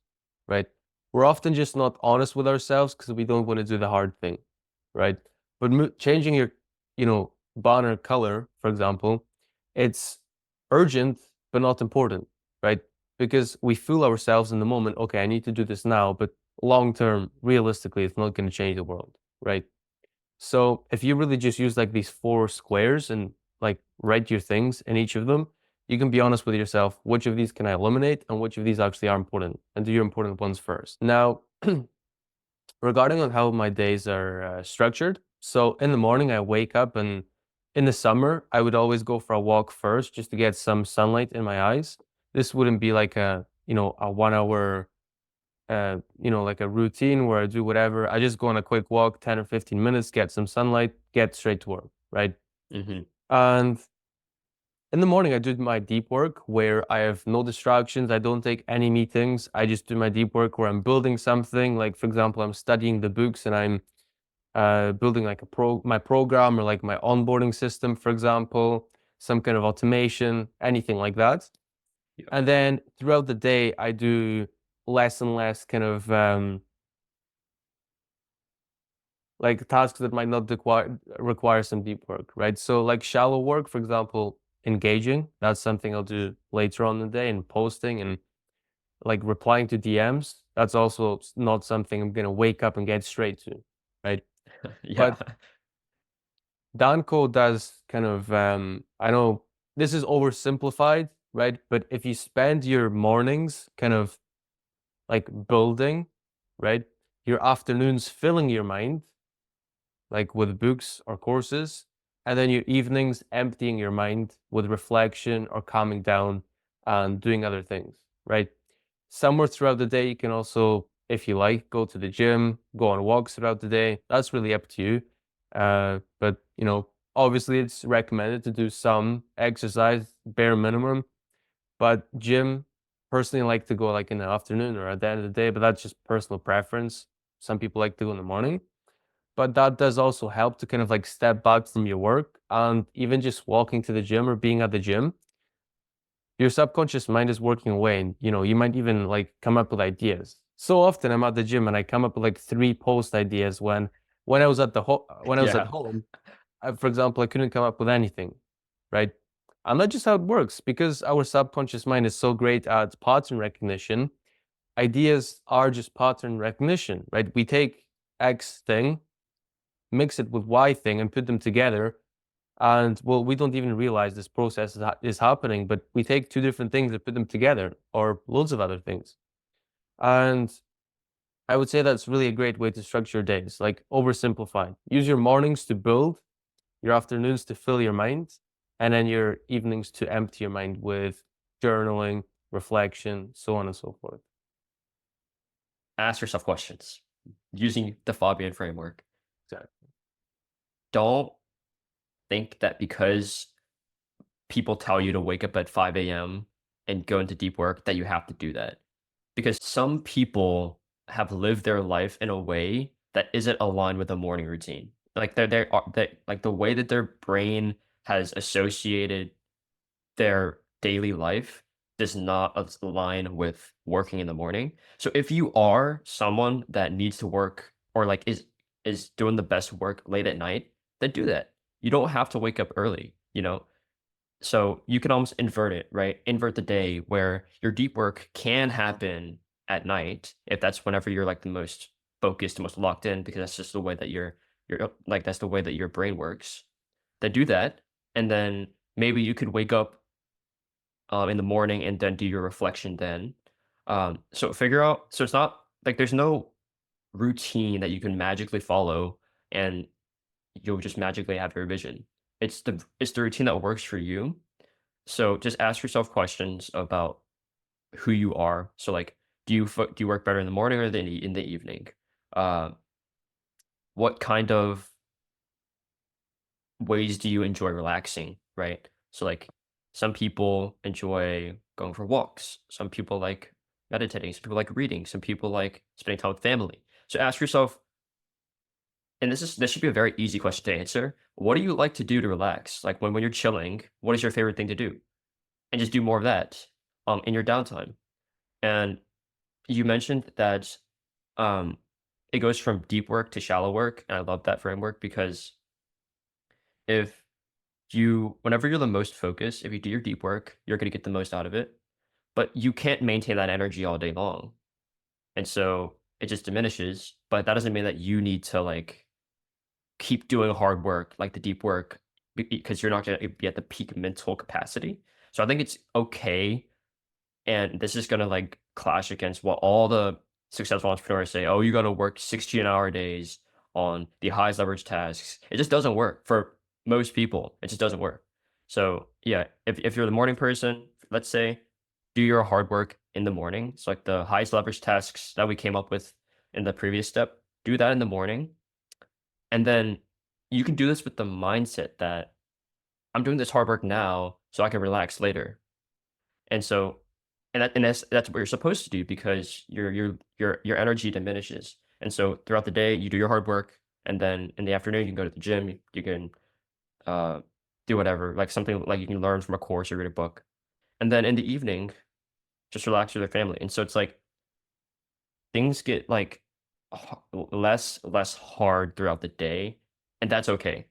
right? We're often just not honest with ourselves because we don't want to do the hard thing, right? But changing your, banner color, for example, it's urgent but not important, right? Because we fool ourselves in the moment. Okay, I need to do this now, but long term, realistically, it's not going to change the world, right? So if you really just use like these four squares and like write your things in each of them, you can be honest with yourself. Which of these can I eliminate and which of these actually are important? And do your important ones first. Now, regarding on how my days are structured. So in the morning, I wake up and in the summer, I would always go for a walk first just to get some sunlight in my eyes. This wouldn't be like a 1 hour like a routine where I do whatever. I just go on a quick walk, 10 or 15 minutes, get some sunlight, get straight to work, right? Mhm. And in the morning, I do my deep work where I have no distractions. I don't take any meetings. I just do my deep work where I'm building something. Like, for example, I'm studying the books and I'm building like my program or like my onboarding system, for example, some kind of automation, anything like that. Yeah. And then throughout the day, I do less and less kind of like tasks that might not require some deep work, right? So like shallow work, for example, engaging, that's something I'll do later on in the day, and posting and like replying to DMs. That's also not something I'm gonna wake up and get straight to, right? Yeah. But Danko does kind of I know this is oversimplified, right? But if you spend your mornings kind of like building, right? Your afternoons filling your mind like with books or courses, and then your evenings emptying your mind with reflection or calming down and doing other things, right? Somewhere throughout the day, you can also, if you like, go to the gym, go on walks throughout the day. That's really up to you. But obviously, it's recommended to do some exercise, bare minimum. But gym, personally, I like to go like in the afternoon or at the end of the day. But that's just personal preference. Some people like to go in the morning, but that does also help to kind of like step back from your work, and even just walking to the gym or being at the gym, your subconscious mind is working away, and you might even like come up with ideas. So often I'm at the gym and I come up with like three post ideas when I was when I was at Yeah. home. For example, I couldn't come up with anything, right? And that's just how it works because our subconscious mind is so great at pattern recognition. Ideas are just pattern recognition, right? We take X thing, mix it with Y thing and put them together. And well, we don't even realize this process is happening, but we take two different things and put them together, or loads of other things. And I would say that's really a great way to structure your days, like oversimplified. Use your mornings to build, your afternoons to fill your mind, and then your evenings to empty your mind with journaling, reflection, so on and so forth. Ask yourself questions using the Fabian framework. Exactly. Don't think that because people tell you to wake up at 5 a.m. and go into deep work that you have to do that. Because some people have lived their life in a way that isn't aligned with a morning routine. Like like the way that their brain has associated their daily life does not align with working in the morning. So if you are someone that needs to work or like is doing the best work late at night, then do that. You don't have to wake up early. So you can almost invert it, right? Invert the day where your deep work can happen at night if that's whenever you're like the most focused, the most locked in, because that's just the way that you're like that's the way that your brain works. Then do that, and then maybe you could wake up in the morning and then do your reflection then. So figure out. So it's not like there's no routine that you can magically follow, and you'll just magically have your vision. It's the routine that works for you. So just ask yourself questions about who you are. So like, do you work better in the morning or in the evening? Uh, what kind of ways do you enjoy relaxing, right? So like some people enjoy going for walks, some people like meditating, some people like reading, some people like spending time with family. So ask yourself, and this should be a very easy question to answer. What do you like to do to relax? Like when you're chilling, what is your favorite thing to do? And just do more of that in your downtime. And you mentioned that um it goes from deep work to shallow work, and I love that framework because if whenever you're the most focused, if you do your deep work, you're gonna get the most out of it, but you can't maintain that energy all day long, and so it just diminishes, but that doesn't mean that you need to, like, keep doing hard work, like the deep work, because you're not gonna be at the peak mental capacity. So I think it's okay, and this is gonna, like, clash against what all the successful entrepreneurs say, "Oh, you gotta work 16-hour days on the highest leverage tasks." It just doesn't work for most people. It just doesn't work. So, yeah, if you're the morning person, let's say, do your hard work in the morning. It's like the highest leverage tasks that we came up with in the previous step, do that in the morning, and then you can do this with the mindset that, "I'm doing this hard work now so I can relax later." And so that's what you're supposed to do because your energy diminishes. And so throughout the day, you do your hard work, and then in the afternoon, you can go to the gym, you can, uh, do whatever, like something like you can learn from a course or read a book. And then in the evening, just relax with your family. And so it's like things get like less hard throughout the day, and that's okay.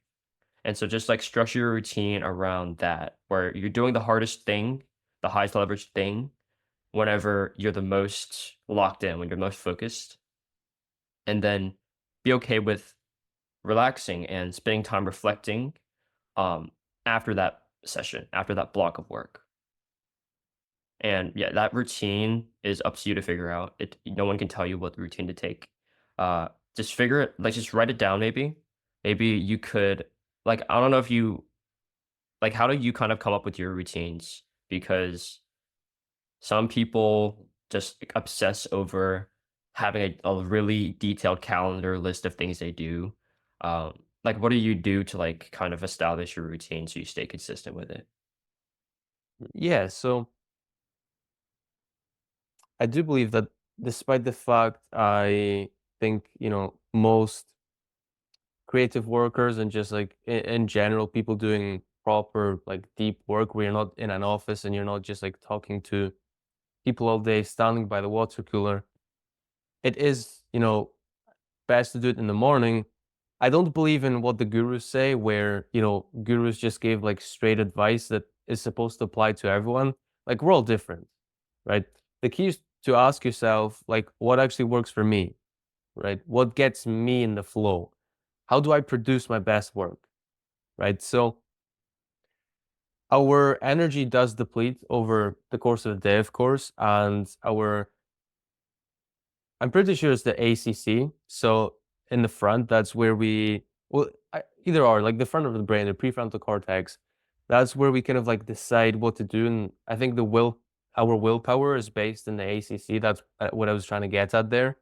And so just like structure your routine around that, where you're doing the hardest thing, the highest leverage thing, whenever you're the most locked in, when you're most focused, and then be okay with relaxing and spending time reflecting um, after that session, after that block of work. And yeah, that routine is up to you to figure out. No one can tell you what routine to take. Uh, just figure it, like just write it down. Maybe, maybe you could, like, I don't know if you like, how do you kind of come up with your routines? Because some people just like, obsess over having a really detailed calendar list of things they do. Like, what do you do to like kind of establish your routine so you stay consistent with it? Yeah, so I do believe that despite the fact I think, most creative workers and just like in general, people doing proper like deep work where you're not in an office and you're not just like talking to people all day, standing by the water cooler. It is, best to do it in the morning. I don't believe in what the gurus say, where, gurus just give like straight advice that is supposed to apply to everyone. Like, we're all different, right? The key is to ask yourself, like, what actually works for me, right? What gets me in the flow? How do I produce my best work, right? So, our energy does deplete over the course of the day, of course, and I'm pretty sure it's the ACC. So in the front, that's where either or, like the front of the brain, the prefrontal cortex, that's where we kind of like decide what to do. And I think our willpower is based in the ACC. That's what I was trying to get at there.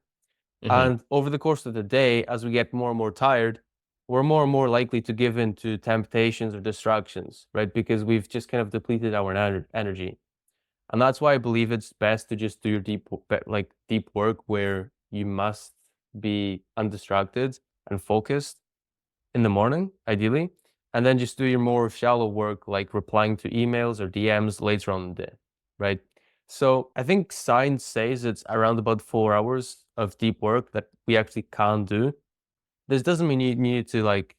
Hmm. And over the course of the day, as we get more and more tired, we're more and more likely to give in to temptations or distractions, right? Because we've just kind of depleted our energy. And that's why I believe it's best to just do your deep work where you must be undistracted and focused in the morning, ideally, and then just do your more shallow work like replying to emails or DMs later on in the day, right? So I think science says it's around about 4 hours of deep work that we actually can do. This doesn't mean you need to like,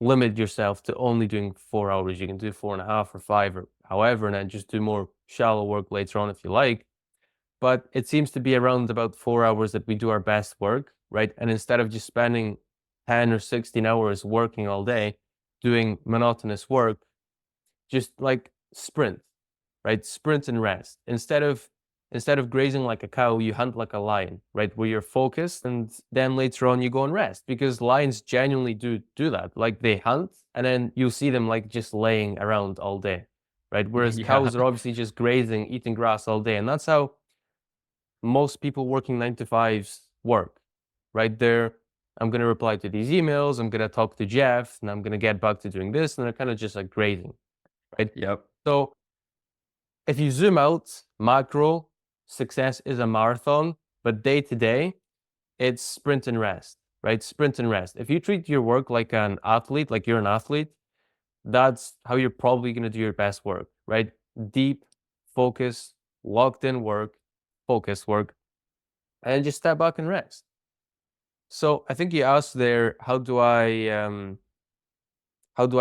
limit yourself to only doing 4 hours. You can do 4.5 or 5 or however, and then just do more shallow work later on if you like. But it seems to be around about 4 hours that we do our best work, right? And instead of just spending 10 or 16 hours working all day doing monotonous work, just like sprint, right? Sprint and rest. Instead of grazing like a cow, you hunt like a lion, right? Where you're focused, and then later on you go and rest, because lions genuinely do that. Like they hunt and then you'll see them like just laying around all day, right? Whereas Yeah. cows are obviously just grazing, eating grass all day. And that's how most people working 9 to 5s work, right? I'm going to reply to these emails, I'm going to talk to Jeff, and I'm going to get back to doing this. And they're kind of just like grazing, right? Yep. So if you zoom out, macro, success is a marathon, but day to day, it's sprint and rest, right? Sprint and rest. If you treat your work like an athlete, like you're an athlete, that's how you're probably going to do your best work, right? Deep, focus, locked in work, focused work, and just step back and rest. So I think you asked there, how do I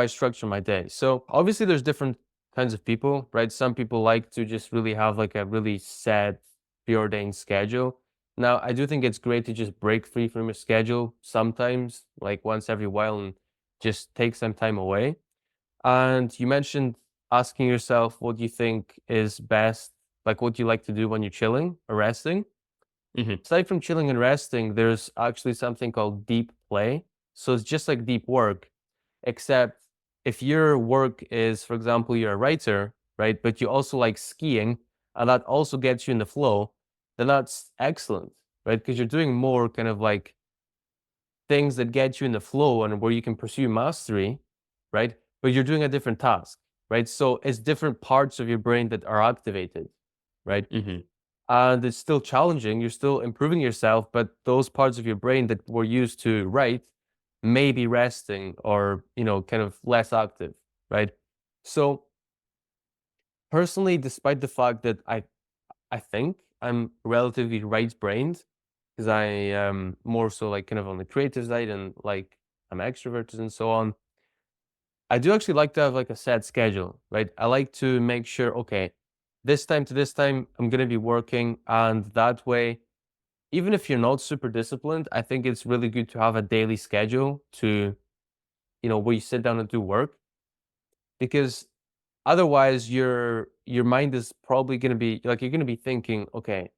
structure my day? So obviously there's different kinds of people, right? Some people like to just really have like a really set, preordained schedule. Now, I do think it's great to just break free from your schedule sometimes, like once every while, and just take some time away. And you mentioned asking yourself what you think is best, like what you like to do when you're chilling or resting. Hmm. Aside from chilling and resting, there's actually something called deep play. So it's just like deep work, except if your work is, for example, you're a writer, right? But you also like skiing, and that also gets you in the flow, then that's excellent, right? Because you're doing more kind of like things that get you in the flow and where you can pursue mastery, right? But you're doing a different task, right? So it's different parts of your brain that are activated, right? Hmm. And it's still challenging. You're still improving yourself, but those parts of your brain that were used to write may be resting or, kind of less active, right? So personally, despite the fact that I think I'm relatively right-brained, because I am more so like kind of on the creative side and like I'm extroverted and so on. I do actually like to have like a set schedule, right? I like to make sure, okay, this time to this time, I'm going to be working. And that way, even if you're not super disciplined, I think it's really good to have a daily schedule to, where you sit down and do work, because otherwise your mind is probably going to be like, you're going to be thinking, okay,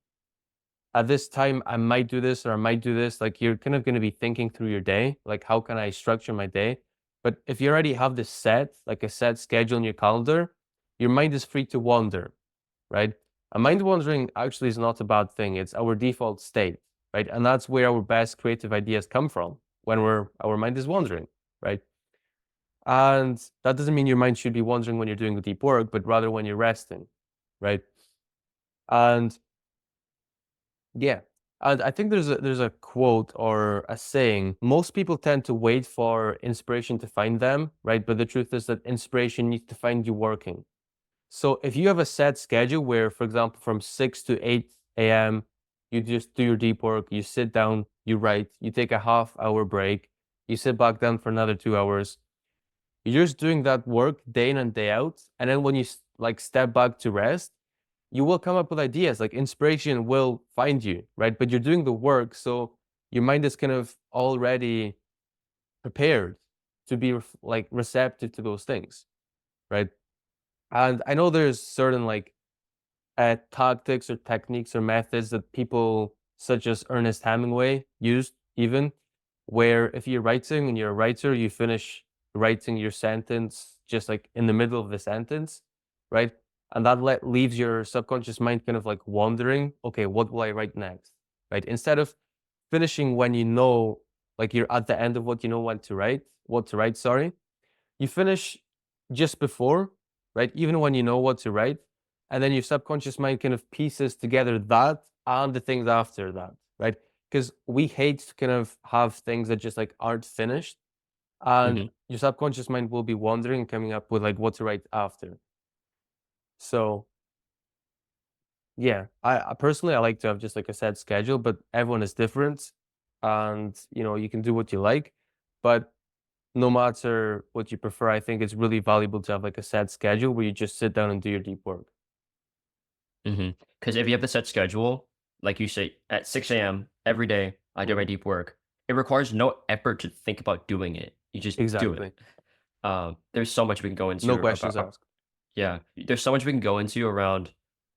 at this time I might do this or I might do this. Like you're kind of going to be thinking through your day, like how can I structure my day? But if you already have this set, like a set schedule in your calendar, your mind is free to wander, right? And mind wandering actually is not a bad thing. It's our default state, right? And that's where our best creative ideas come from, when our mind is wandering, right? And that doesn't mean your mind should be wandering when you're doing deep work, but rather when you're resting, right? And yeah. And I think there's a quote or a saying. Most people tend to wait for inspiration to find them, right? But the truth is that inspiration needs to find you working. So if you have a set schedule where, for example, from 6 to 8 a.m., you just do your deep work, you sit down, you write, you take a half-hour break, you sit back down for another 2 hours. You're just doing that work day in and day out. And then when you like step back to rest, you will come up with ideas, like inspiration will find you, right? But you're doing the work, so your mind is kind of already prepared to be like receptive to those things, right? And I know there's certain like tactics or techniques or methods that people such as Ernest Hemingway used, even where if you're writing and you're a writer, you finish writing your sentence just like in the middle of the sentence, right? And that leaves your subconscious mind kind of like wondering, okay, what will I write next, right? Instead of finishing when you know, like you're at the end of what you know what to write, sorry, you finish just before, right? Even when you know what to write, and then your subconscious mind kind of pieces together that and the things after that, right? Because we hate to kind of have things that just like aren't finished, and Hmm. your subconscious mind will be wondering and coming up with like what to write after. So yeah, I personally I like to have just like a set schedule, but everyone is different, and you can do what you like, but no matter what you prefer, I think it's really valuable to have like a set schedule where you just sit down and do your deep work. Hmm. Because if you have a set schedule, like you say, at 6 a.m. every day, I do my Mhm. deep work. It requires no effort to think about doing it. You just do it. Exactly. There's so much we can go No into questions about, asked. yeah, there's so much we can go into around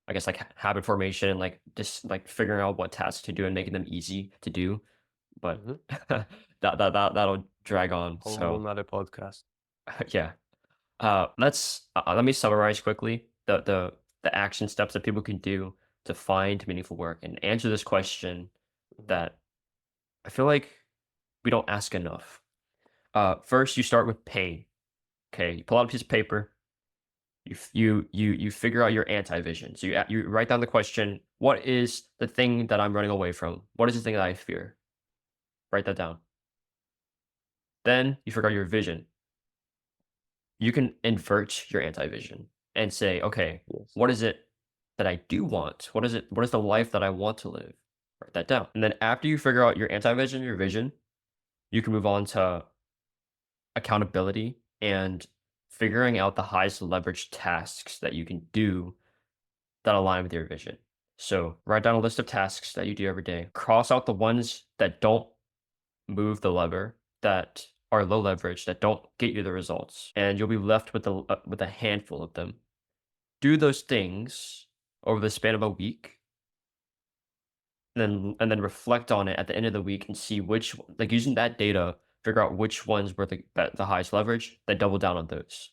I guess like habit formation and like just like figuring out what tasks to do and making them easy to do. But Hmm. that'll drag on. Whole So nother podcast. yeah. Let me summarize quickly the action steps that people can do to find meaningful work and answer this question Hmm. that I feel like we don't ask enough. First, you start with pain. Okay, you pull out a piece of paper. You figure out your anti-vision. So you write down the question: what is the thing that I'm running away from? What is the thing that I fear? Write that down. Then you figure out your vision. You can invert your anti-vision and say, okay, Yes. what is it that I do want? What is it? What is the life that I want to live? Write that down. And then after you figure out your anti-vision, your vision, you can move on to accountability and figuring out the highest leverage tasks that you can do that align with your vision. So write down a list of tasks that you do every day. Cross out the ones that don't move the lever, that are low leverage, that don't get you the results, and you'll be left with a handful of them. Do those things over the span of a week, and then reflect on it at the end of the week and see which, like using that data, figure out which ones were the highest leverage, then double down on those.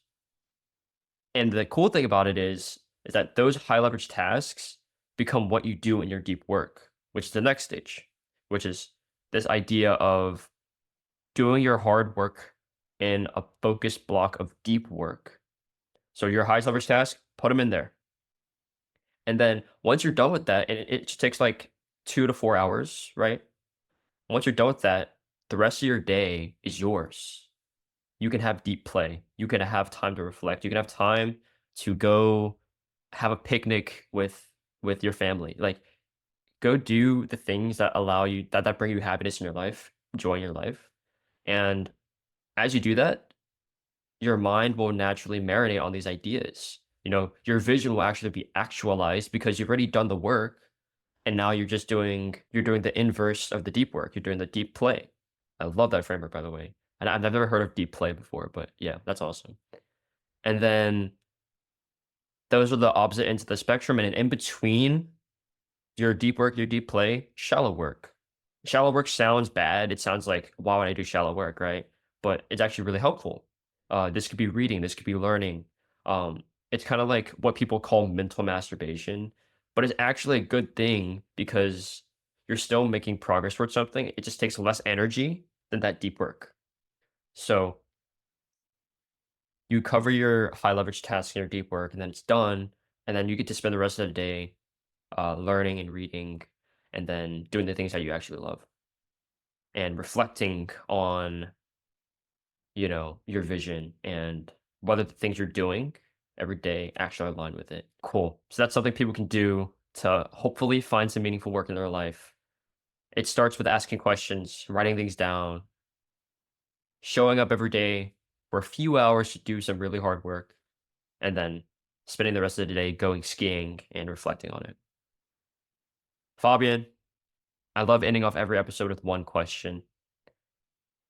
And the cool thing about it is that those high leverage tasks become what you do in your deep work, which is the next stage, which is this idea of doing your hard work in a focused block of deep work. So your highest leverage task, put them in there. And then once you're done with that, and it just takes like 2 to 4 hours, right? Once you're done with that, the rest of your day is yours. You can have deep play. You can have time to reflect. You can have time to go have a picnic with your family. Like go do the things that allow you that bring you happiness in your life, joy in your life. And as you do that, your mind will naturally marinate on these ideas. You know, your vision will actually be actualized because you've already done the work and now you're doing the inverse of the deep work. You're doing the deep play. I love that framework, by the way. And I've never heard of deep play before, but yeah, that's awesome. And then those are the opposite ends of the spectrum. And in between your deep work, your deep play, shallow work. Shallow work sounds bad. It sounds like, why would I do shallow work, right? But it's actually really helpful. This could be reading, this could be learning. It's kind of like what people call mental masturbation, but it's actually a good thing because you're still making progress towards something. It just takes less energy than that deep work. So you cover your high leverage tasks in your deep work, and then it's done. And then you get to spend the rest of the day learning and reading, and then doing the things that you actually love and reflecting on, you know, your vision and whether the things you're doing every day actually align with it. Cool. So that's something people can do to hopefully find some meaningful work in their life. It starts with asking questions, writing things down, showing up every day for a few hours to do some really hard work, and then spending the rest of the day going skiing and reflecting on it. Fabian, I love ending off every episode with one question.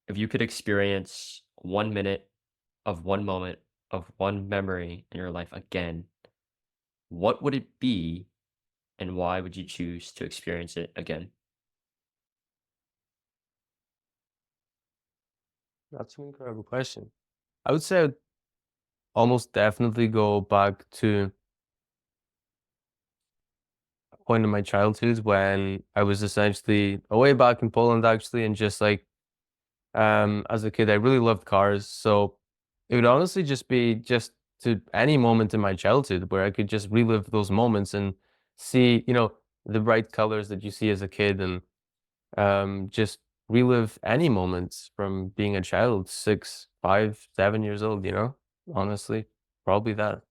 If you could experience 1 minute of one moment of one memory in your life again, what would it be and why would you choose to experience it again? That's an incredible question. I would say I'd almost definitely go back to a point in my childhood when I was essentially away back in Poland actually, and just like as a kid I really loved cars. So it would honestly just be just to any moment in my childhood where I could just relive those moments and see, you know, the bright colors that you see as a kid, and just relive any moments from being a child, 6, 5, 7 years old, you know? Honestly, probably that.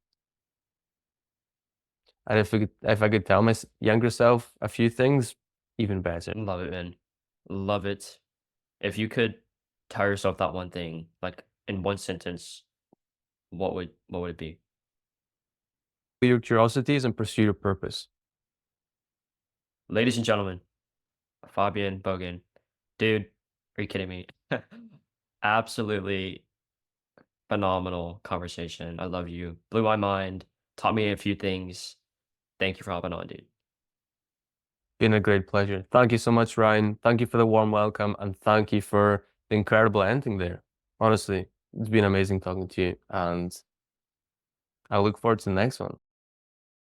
And if I could tell my younger self a few things, even better. Love it, man. Love it. If you could tell yourself that one thing, like in one sentence, what would it be? Your curiosities and pursue your purpose. Ladies and gentlemen, Fabian Bogun. Dude, are you kidding me? Absolutely phenomenal conversation. I love you. Blew my mind, taught me a few things. Thank you for hopping on, dude. Been a great pleasure. Thank you so much, Ryan. Thank you for the warm welcome, and thank you for the incredible ending there. Honestly, it's been amazing talking to you, and I look forward to the next one.